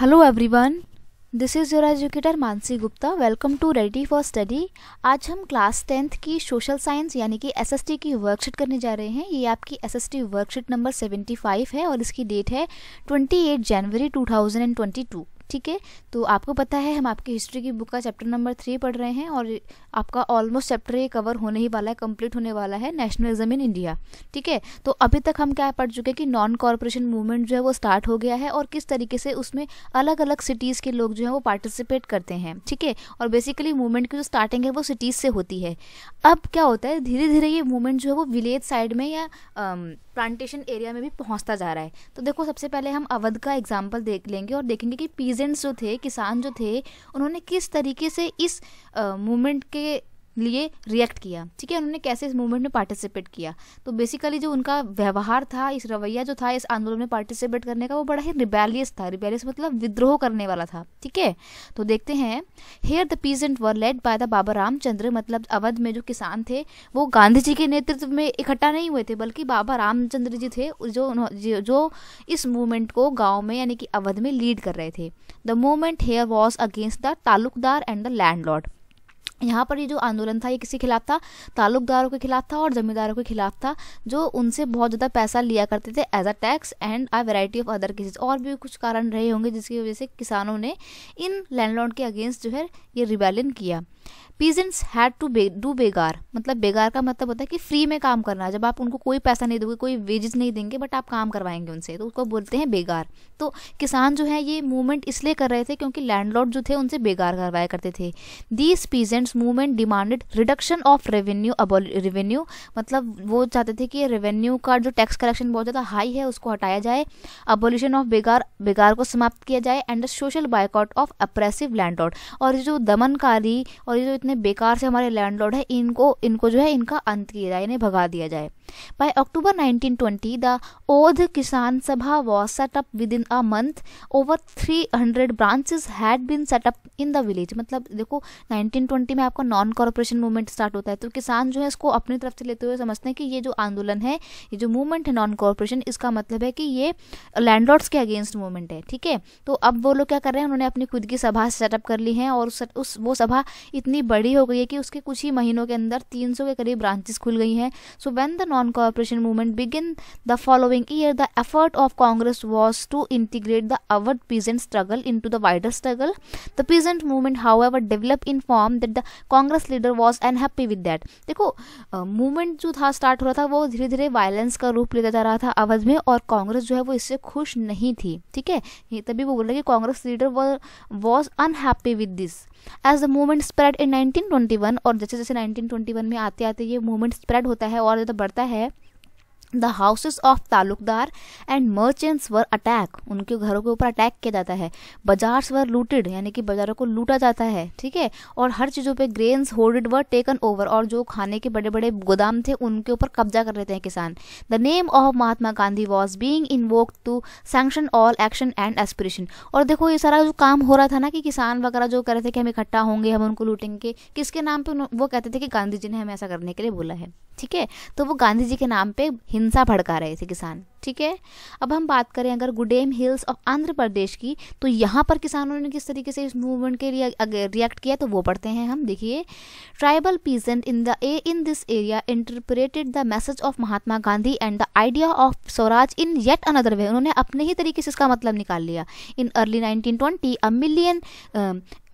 Hello everyone, this is your educator Mansi Gupta. Welcome to ready for study. आज हम class 10th की social science यानी कि एसएसटी की वर्कशीट करने जा रहे हैं। ये आपकी एसएसटी वर्कशीट नंबर 75 है और इसकी डेट है 28 जनवरी 2022। ठीक है, तो आपको पता है हम आपकी हिस्ट्री की बुक का चैप्टर नंबर 3 पढ़ रहे हैं और आपका ऑलमोस्ट चैप्टर ये कवर होने ही वाला है, कंप्लीट होने वाला है, नेशनलिज्म इन इंडिया। ठीक है, तो अभी तक हम क्या पढ़ चुके हैं कि नॉन कॉर्पोरेशन मूवमेंट जो है वो स्टार्ट हो गया है और किस तरीके से उसमें अलग अलग सिटीज़ के लोग जो है वो पार्टिसिपेट करते हैं। ठीक है, और बेसिकली मूवमेंट की जो स्टार्टिंग है वो सिटीज़ से होती है। अब क्या होता है, धीरे धीरे ये मूवमेंट जो है वो विलेज साइड में या प्लांटेशन एरिया में भी पहुंचता जा रहा है। तो देखो, सबसे पहले हम अवध का एग्जाम्पल देख लेंगे और देखेंगे कि पीजेंट्स जो थे, किसान जो थे, उन्होंने किस तरीके से इस मूवमेंट के लिए रिएक्ट किया। ठीक है, उन्होंने कैसे इस मूवमेंट में पार्टिसिपेट किया। तो बेसिकली जो उनका व्यवहार था, इस रवैया जो था इस आंदोलन में पार्टिसिपेट करने का, वो बड़ा ही रिबेलियस था। रिबेलियस मतलब विद्रोह करने वाला था। ठीक है, तो देखते हैं। Here the peasant war led by the Baba Ramchandra, मतलब अवध में जो किसान थे वो गांधी जी के नेतृत्व में इकट्ठा नहीं हुए थे, बल्कि बाबा रामचंद्र जी थे जो इस मूवमेंट को गाँव में यानी कि अवध में लीड कर रहे थे। The movement here was against the talukdar and the landlord. यहाँ पर ये जो आंदोलन था ये किसके खिलाफ था? तालुकदारों के खिलाफ था और जमींदारों के खिलाफ था, जो उनसे बहुत ज़्यादा पैसा लिया करते थे as a tax and a variety of other cases. और भी कुछ कारण रहे होंगे जिसकी वजह से किसानों ने इन लैंडलॉर्ड के अगेंस्ट जो है ये रिबेलियन किया। पीजेंट्स हैड टू डू बेगार, मतलब बेगार का मतलब होता है कि फ्री में काम करना। जब आप उनको कोई पैसा नहीं दोगे, कोई वेजेस नहीं देंगे, बट आप काम करवाएंगे उनसे, तो उसको बोलते हैं बेगार। तो किसान जो है ये मूवमेंट इसलिए कर रहे थे क्योंकि लैंडलॉर्ड जो थे उनसे बेगार करवाया करते थे। These peasants movement demanded reduction of revenue, मतलब वो चाहते थे कि रेवेन्यू का जो टैक्स कलेक्शन बहुत ज़्यादा हाई है उसको हटाया जाए, अबोलिशन ऑफ बेगार को समाप्त किया जाए, and the social boycott of oppressive landlord. और ये जो दमनकारी और ये जो इतने बेकार से हमारे लैंडलॉर्ड है, इनको जो है इनका अंत किया जाए, इन्हें भगा दिया जाए। By October 1920, the Oath Kisan Sabha was set up within a month. Over 300 branches had been set up in the village. मतलब देखो 1920 में आपका नॉन कॉर्पोरेशन मूवमेंट स्टार्ट होता है, तो किसान जो है इसको अपनी तरफ से लेते हुए समझते हैं कि ये जो आंदोलन है, ये जो मूवमेंट है नॉन कॉर्पोरेशन, इसका मतलब है कि ये लैंडलॉर्ड्स के अगेंस्ट मूवमेंट है। ठीक है, तो अब वो लोग क्या कर रहे हैं, उन्होंने अपनी खुद की सभा सेटअप कर ली है और वो सभा इतनी बड़ी हो गई है कि उसके कुछ ही महीनों के अंदर 300 के करीब ब्रांचेस खुल गई हैं। So when the non-cooperation movement began the following year, the effort of Congress was to integrate the Awadh peasant struggle into the wider struggle. The peasant movement, however, developed in form that the Congress leader was unhappy with that. देखो, movement जो था start हो रहा था वो धीरे धीरे violence का रूप लेता जा रहा था अवध में, और कांग्रेस जो है वो इससे खुश नहीं थी। ठीक है, तभी वो बोल रहे कि Congress leader was unhappy with this. As the movement spread in 1921, और जैसे जैसे 1921 में आते आते ये मूवमेंट स्प्रेड होता है और ज़्यादा बढ़ता है, the houses of Talukdar and merchants were attack, उनके घरों के ऊपर अटैक किया जाता है। बाजार्स वर लूटेड, यानी कि बाजारों को लूटा जाता है। ठीक है, और हर चीज़ों पे grains hoarded were taken over, और जो खाने के बड़े बड़े गोदाम थे उनके ऊपर कब्जा कर लेते हैं किसान। The name of Mahatma Gandhi was being invoked to sanction all action and aspiration. और देखो ये सारा जो काम हो रहा था ना कि किसान वगैरह जो कह रहे थे कि हम इकट्ठा होंगे, हम उनको लूटेंगे, किसके नाम पे? वो कहते थे कि गांधी जी ने हमें ऐसा करने के लिए बोला है। ठीक है, तो वो गांधी जी के नाम पे हिंसा भड़का रहे थे किसान। ठीक है, अब हम बात करें अगर गुडेम हिल्स ऑफ आंध्र प्रदेश की, तो यहाँ पर किसानों ने किस तरीके से इस मूवमेंट के लिए रिएक्ट किया, तो वो पढ़ते हैं हम। देखिए, tribal peasant in this area interpreted the message of Mahatma Gandhi and the idea of Swaraj in yet another way, उन्होंने अपने ही तरीके से इसका मतलब निकाल लिया। In early 1920 a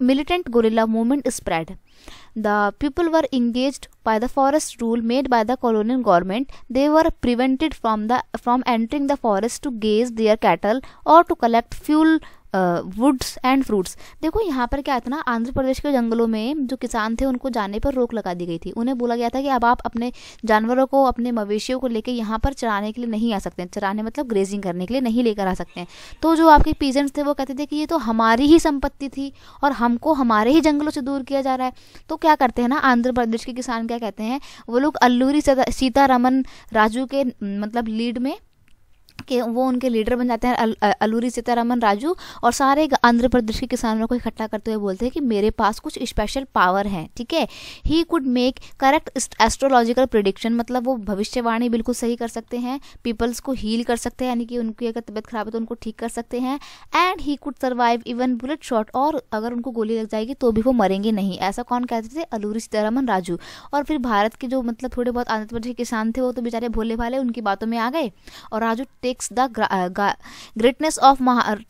militant guerrilla movement spread. The people were engaged by the forest rule made by the colonial government. They were prevented from entering the forest to graze their cattle or to collect fuel, woods and fruits. देखो यहाँ पर क्या था ना, आंध्र प्रदेश के जंगलों में जो किसान थे उनको जाने पर रोक लगा दी गई थी। उन्हें बोला गया था कि अब आप अपने जानवरों को, अपने मवेशियों को लेकर यहाँ पर चराने के लिए नहीं आ सकते हैं। चराने मतलब ग्रेजिंग करने के लिए नहीं लेकर आ सकते हैं। तो जो आपके पीजेंट्स थे वो कहते थे कि ये तो हमारी ही संपत्ति थी और हमको हमारे ही जंगलों से दूर किया जा रहा है। तो क्या करते हैं ना, आंध्र प्रदेश के किसान क्या कहते हैं, वो लोग अल्लूरी सीतारमन राजू के मतलब लीड में कि वो उनके लीडर बन जाते हैं अलूरी सीतारामन राजू, और सारे आंध्र प्रदेश के किसानों को इकट्ठा करते हुए बोलते हैं कि मेरे पास कुछ स्पेशल पावर है, ठीक है। He could make correct astrological prediction, मतलब वो भविष्यवाणी बिल्कुल सही कर सकते हैं, पीपल्स को हील कर सकते हैं, यानी कि उनकी अगर तबीयत खराब है तो उनको ठीक कर सकते हैं, and he could survive even bullet shot, और अगर उनको गोली लग जाएगी तो भी वो मरेंगे नहीं। ऐसा कौन कहते थे? अलूरी सीतारामन राजू। और फिर भारत के जो मतलब थोड़े बहुत आंध्र प्रदेश के किसान थे वो तो बेचारे भोले भाले उनकी बातों में आ गए, और Raju takes the greatness of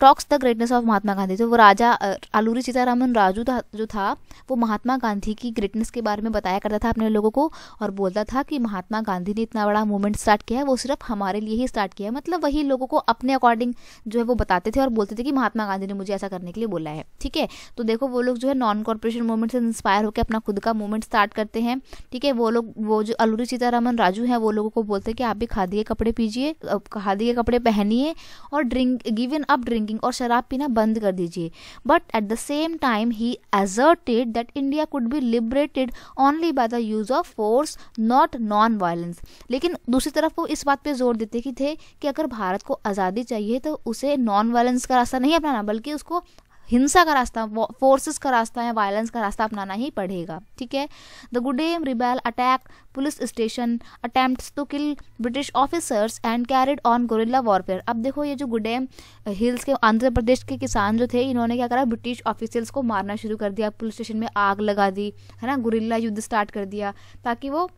talks the greatness of Mahatma Gandhi. तो वो राजा अलूरी सीतारामन राजू जो था वो महात्मा गांधी की ग्रेटनेस के बारे में बताया करता था अपने लोगों को, और बोलता था कि महात्मा गांधी ने इतना बड़ा मूवमेंट स्टार्ट किया है, वो सिर्फ हमारे लिए ही स्टार्ट किया है। मतलब वही लोगों को अपने अकॉर्डिंग जो है वो बताते थे और बोलते थे कि महात्मा गांधी ने मुझे ऐसा करने के लिए बोला है, ठीक है। तो देखो वो लोग जो है नॉन कॉर्पोरेशन मूवमेंट से इंस्पायर होकर अपना खुद का मूवमेंट स्टार्ट करते हैं, ठीक है। वो जो अलूरी सीतारामन राजू है वो लोगों को बोलते हैं कि आप भी खादी के कपड़े पीजिए, खादी के कपड़े पहनिए, और गिवन अप ड्रिंकिंग, और शराब पीना बंद कर दीजिए। But at the same time he asserted that India could be liberated only by the use of force, not non-violence। लेकिन दूसरी तरफ वो इस बात पे जोर देते थे कि अगर भारत को आज़ादी चाहिए तो उसे नॉन वायलेंस का रास्ता नहीं अपनाना, बल्कि उसको हिंसा का रास्ता, फोर्सेस का रास्ता या वायलेंस का रास्ता अपनाना ही पड़ेगा, ठीक है। The Gudem rebel attack police station, attempts to kill British officers and carried on guerrilla warfare. अब देखो ये जो गुडेम हिल्स के आंध्र प्रदेश के किसान जो थे, इन्होंने क्या करा, ब्रिटिश ऑफिसर्स को मारना शुरू कर दिया, पुलिस स्टेशन में आग लगा दी, है ना, गुरिल्ला युद्ध स्टार्ट कर दिया ताकि वो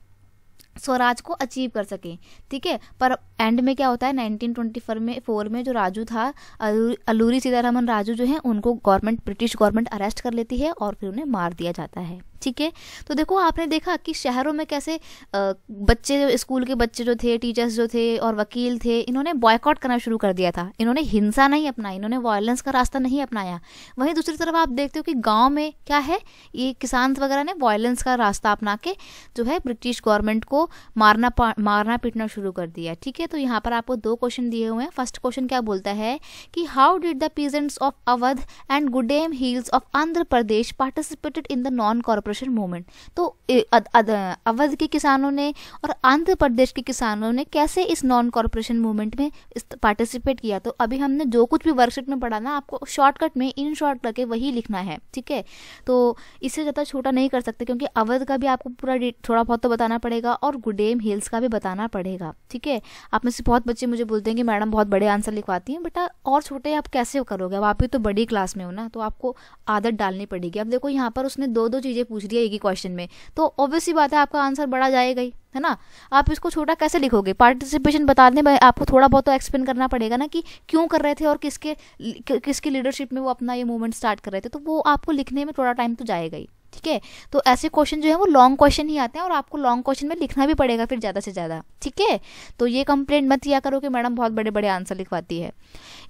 स्वराज को अचीव कर सकें, ठीक है। पर एंड में क्या होता है, 1924 में जो राजू था, अलूरी सीतारामन राजू जो है, उनको ब्रिटिश गवर्नमेंट अरेस्ट कर लेती है और फिर उन्हें मार दिया जाता है, ठीक है। तो देखो आपने देखा कि शहरों में कैसे बच्चे, स्कूल के बच्चे जो थे, टीचर्स जो थे और वकील थे, इन्होंने बॉयकॉट करना शुरू कर दिया था। इन्होंने हिंसा नहीं अपनाई, इन्होंने वायलेंस का रास्ता नहीं अपनाया। वहीं दूसरी तरफ आप देखते हो कि गांव में क्या है, ये किसान वगैरह ने वायलेंस का रास्ता अपना के जो है ब्रिटिश गवर्नमेंट को मारना पीटना शुरू कर दिया, ठीक है। तो यहाँ पर आपको दो क्वेश्चन दिए हुए हैं। फर्स्ट क्वेश्चन क्या बोलता है कि how did the peasants of Awadh and Gudem hills of Andhra Pradesh participated in the non corporation movement. तो अवध के किसानों ने और आंध्र प्रदेश के किसानों ने कैसे इस नॉन कॉर्पोरेशन मूवमेंट में पार्टिसिपेट किया। तो अभी हमने जो कुछ भी वर्कशीट में पढ़ा ना, आपको शॉर्टकट में इन शॉर्ट करके वही लिखना है, ठीक है। तो इससे ज़्यादा छोटा नहीं कर सकते, क्योंकि अवध का भी आपको पूरा थोड़ा बहुत तो बताना पड़ेगा और गुडेम हिल्स का भी बताना पड़ेगा, ठीक है। आप में से बहुत बच्चे मुझे बोलते हैं कि मैडम बहुत बड़े आंसर लिखवाती हैं। बेटा और छोटे आप कैसे करोगे, अब आप भी तो बड़ी क्लास में हो ना, तो आपको आदत डालनी पड़ेगी। अब देखो यहाँ पर उसने दो चीज़ें पूछ रही है एक ही क्वेश्चन में, तो ऑब्वियस सी बात है आपका आंसर बड़ा जाएगा ही, है ना। आप इसको छोटा कैसे लिखोगे। पार्टिसिपेशन बताने में आपको थोड़ा बहुत तो एक्सप्लेन करना पड़ेगा ना कि क्यों कर रहे थे और किसकी लीडरशिप में वो अपना ये मूवमेंट स्टार्ट कर रहे थे, तो वो आपको लिखने में थोड़ा टाइम तो जाएगा ही, ठीक है। तो ऐसे क्वेश्चन जो है वो लॉन्ग क्वेश्चन ही आते हैं और आपको लॉन्ग क्वेश्चन में लिखना भी पड़ेगा फिर ज़्यादा से ज़्यादा, ठीक है। तो ये कंप्लेंट मत किया करो कि मैडम बहुत बड़े बड़े आंसर लिखवाती है।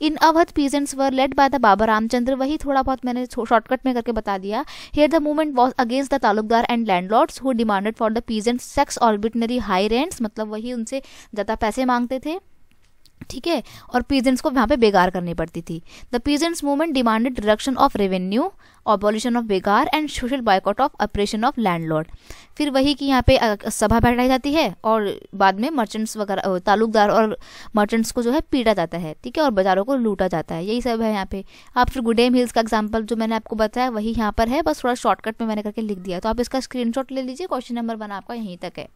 In Awadh peasants were led by the Baba Ramchandra, वही थोड़ा बहुत मैंने शॉर्टकट में करके बता दिया। Here the movement was against the talukdar and landlords who demanded for the peasants exorbitant high rents, मतलब वही उनसे ज़्यादा पैसे मांगते थे, ठीक है, और पीजेंट्स को वहाँ पे बेगार करनी पड़ती थी। The peasants movement demanded reduction of revenue, abolition of begar and social boycott of operation of landlord. फिर वही कि यहाँ पे सभा बैठाई जाती है और बाद में मर्चेंट्स वगैरह, तालुकदार और मर्चेंट्स को जो है पीटा जाता है, ठीक है, और बाजारों को लूटा जाता है। यही सब है यहाँ पे। आप फिर गुडेम हिल्स का एग्जाम्पल जो मैंने आपको बताया वही यहाँ पर है, बस थोड़ा शॉर्टकट में मैंने करके लिख दिया। तो आप इसका स्क्रीनशॉट ले लीजिए। क्वेश्चन नंबर 1 आपका यहीं तक है,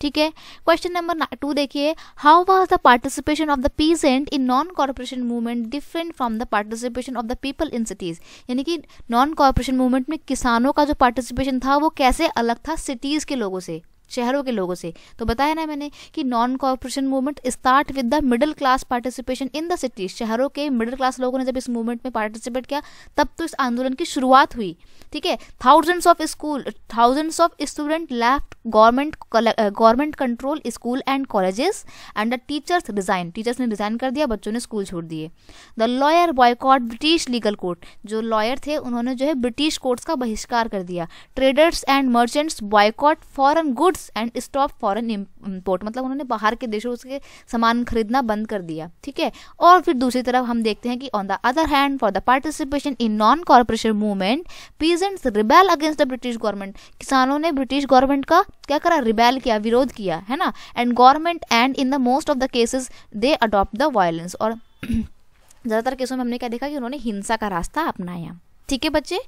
ठीक है। क्वेश्चन नंबर 2 देखिए, how was the participation of the peasant in non corporation movement different from the participation of the people in cities. यानी कि नॉन कॉर्पोरेशन मूवमेंट में किसानों का जो पार्टिसिपेशन था वो कैसे अलग था सिटीज के लोगों से, शहरों के लोगों से। तो बताया ना मैंने कि non corporation movement start with the middle class participation in the cities. शहरों के मिडिल क्लास लोगों ने जब इस मूवमेंट में पार्टिसिपेट किया तब तो इस आंदोलन की शुरुआत हुई, ठीक है। Thousands of student left government control school and colleges and the teachers ने रिजाइन कर दिया, बच्चों ने स्कूल छोड़ दिए। The lawyer boycott British legal court, जो लॉयर थे उन्होंने जो है ब्रिटिश कोर्ट्स का बहिष्कार कर दिया। Traders and merchants boycott foreign goods goods and stop foreign import, मतलब उन्होंने बाहर के देशों से सामान खरीदना बंद कर दिया, ठीक है। और फिर दूसरी तरफ हम देखते हैं कि on the other hand for the participation in non corporation movement peasants rebel against the British government, किसानों ने ब्रिटिश गवर्नमेंट का क्या करा, रिबेल किया, विरोध किया, है ना। And government and in the most of the cases they adopt the violence, और ज़्यादातर केसों में हमने क्या देखा कि उन्होंने हिंसा का रास्ता अपनाया, ठीक है बच्चे।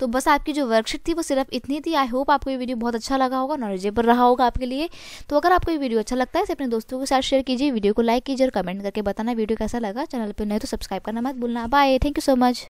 तो बस आपकी जो वर्कशीट थी वो सिर्फ इतनी थी। आई होप आपको ये वीडियो बहुत अच्छा लगा होगा, नॉलेजेबल रहा होगा आपके लिए। तो अगर आपको ये वीडियो अच्छा लगता है इसे अपने दोस्तों के साथ शेयर कीजिए, वीडियो को लाइक कीजिए और कमेंट करके बताना वीडियो कैसा लगा। चैनल पर नए तो सब्सक्राइब करना मत भूलना। Bye, thank you so much.